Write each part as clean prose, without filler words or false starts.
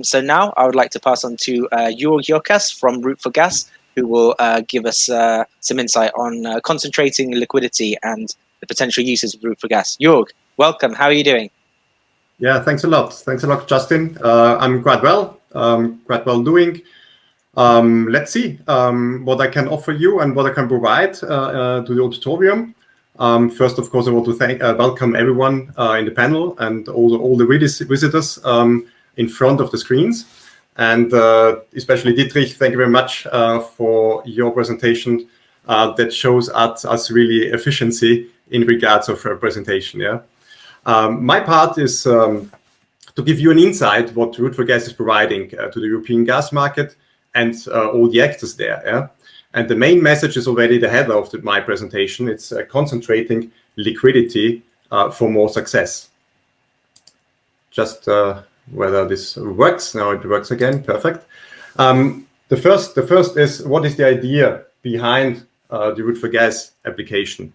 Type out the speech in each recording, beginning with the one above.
So now I would like to pass on to Georg Giokas from Route4Gas, who will give us some insight on concentrating liquidity and the potential uses of Route4Gas. Georg, welcome. How are you doing? Yeah, thanks a lot. Thanks a lot, Justin. I'm quite well doing. Let's see what I can offer you and what I can provide to the auditorium. First, of course, I want to welcome everyone in the panel and all the visitors in front of the screens. And especially Dietrich, thank you very much for your presentation that shows us really efficiency in regards of presentation. Yeah. My part is to give you an insight what Route4Gas is providing to the European gas market and all the actors there. Yeah? And the main message is already the header of my presentation. It's concentrating liquidity for more success. Just whether this works. Now it works again. Perfect. The first is, what is the idea behind the Route4Gas application?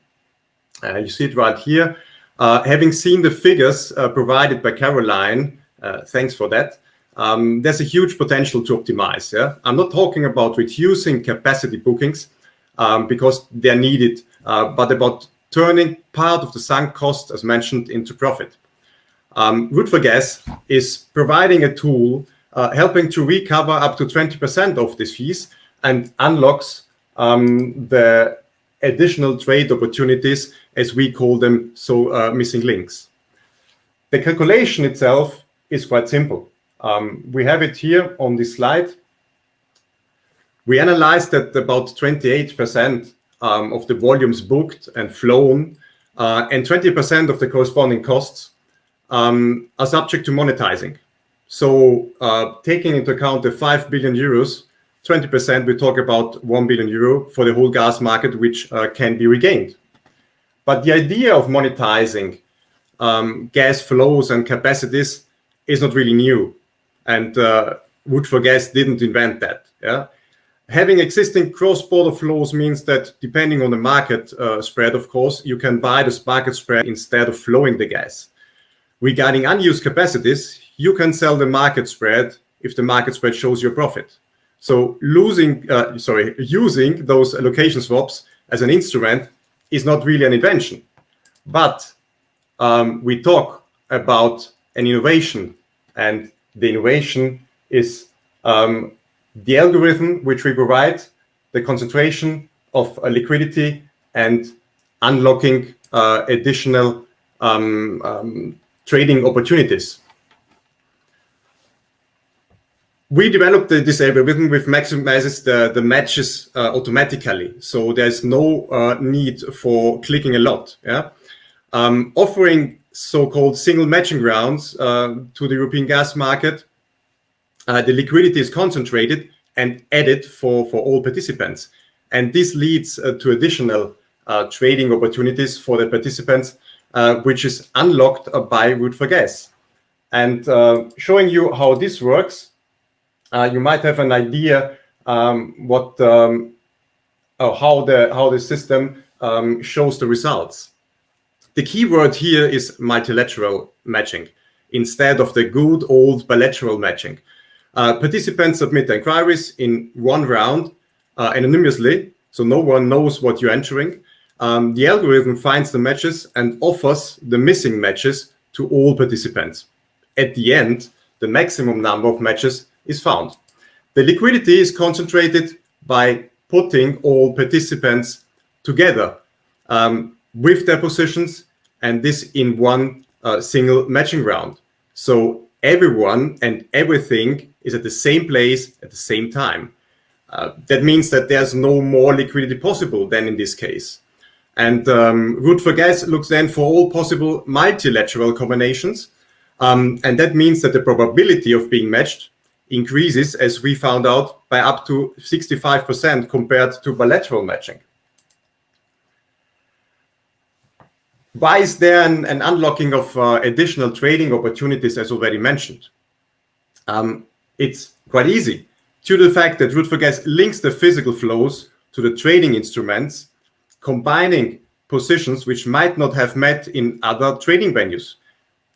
You see it right here. Having seen the figures provided by Caroline, thanks for that, there's a huge potential to optimize. Yeah? I'm not talking about reducing capacity bookings because they're needed, but about turning part of the sunk cost, as mentioned, into profit. Route4Gas is providing a tool helping to recover up to 20% of these fees and unlocks the additional trade opportunities, as we call them, so missing links. The calculation itself is quite simple. We have it here on this slide. We analyzed that about 28% of the volumes booked and flown and 20% of the corresponding costs are subject to monetizing. So taking into account the 5 billion euros, 20%, we talk about 1 billion euro for the whole gas market, which can be regained. But the idea of monetizing gas flows and capacities is not really new. And Route4Gas didn't invent that. Yeah? Having existing cross-border flows means that depending on the market spread, of course, you can buy this market spread instead of flowing the gas. Regarding unused capacities, you can sell the market spread if the market spread shows your profit. So using those allocation swaps as an instrument is not really an invention. But we talk about an innovation, and the innovation is the algorithm which we provide, the concentration of liquidity and unlocking additional trading opportunities. We developed this algorithm which maximizes the matches automatically. So there's no need for clicking a lot. Yeah? Offering so-called single matching rounds to the European gas market, the liquidity is concentrated and added for all participants. And this leads to additional trading opportunities for the participants, which is unlocked by Route4Gas. And showing you how this works, you might have an idea how the system shows the results. The key word here is multilateral matching instead of the good old bilateral matching. Participants submit inquiries in one round anonymously, so no one knows what you're entering. The algorithm finds the matches and offers the missing matches to all participants. At the end, the maximum number of matches is found. The liquidity is concentrated by putting all participants together with their positions, and this in one single matching round. So everyone and everything is at the same place at the same time. That means that there's no more liquidity possible than in this case. And Route4Gas looks then for all possible multilateral combinations. And that means that the probability of being matched increases, as we found out, by up to 65% compared to bilateral matching. Why is there an unlocking of additional trading opportunities, as already mentioned? It's quite easy. Due to the fact that Route4Gas links the physical flows to the trading instruments, combining positions which might not have met in other trading venues.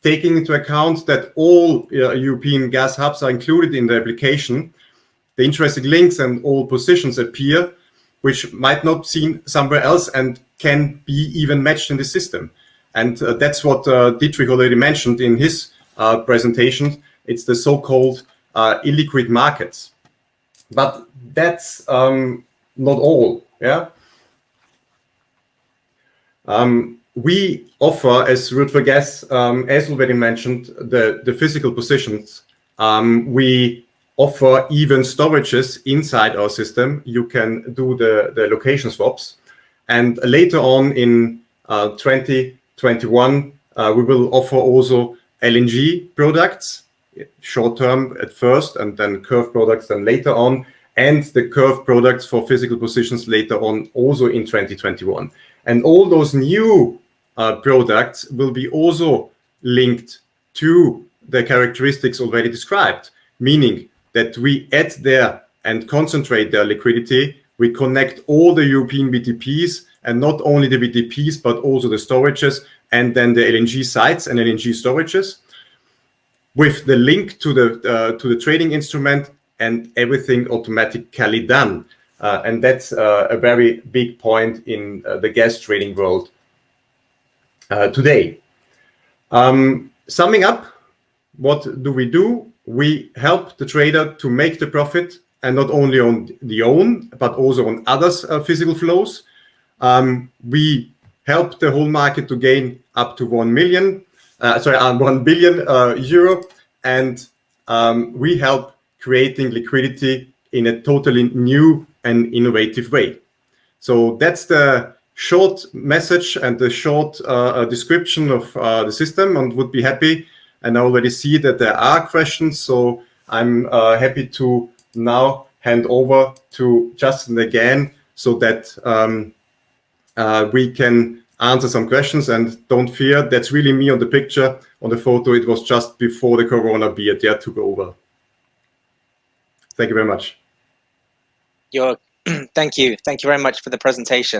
taking into account that all European gas hubs are included in the application, the interesting links and all positions appear, which might not be seen somewhere else and can be even matched in the system. And that's what Dietrich already mentioned in his presentation. It's the so-called illiquid markets. But that's not all. Yeah. We offer, as Route4Gas, as already mentioned, the physical positions. We offer even storages inside our system. You can do the location swaps. And later on in 2021, we will offer also LNG products, short-term at first, and then curve products then later on, and the curve products for physical positions later on also in 2021. And all those new products will be also linked to the characteristics already described, meaning that we add there and concentrate their liquidity. We connect all the European VTPs, and not only the VTPs, but also the storages, and then the LNG sites and LNG storages, with the link to the trading instrument, and everything automatically done. And that's a very big point in the gas trading world today. Summing up, what do? We help the trader to make the profit, and not only on the own, but also on others' physical flows. We help the whole market to gain up to 1 billion euro, and we help creating liquidity in a totally new and innovative way. So that's the short message and the short description of the system, and would be happy. And I already see that there are questions, so I'm happy to now hand over to Justin again, so that we can answer some questions. And don't fear, that's really me on the picture. On the photo, it was just before the Corona beard took over. Thank you very much. Thank you very much for the presentation.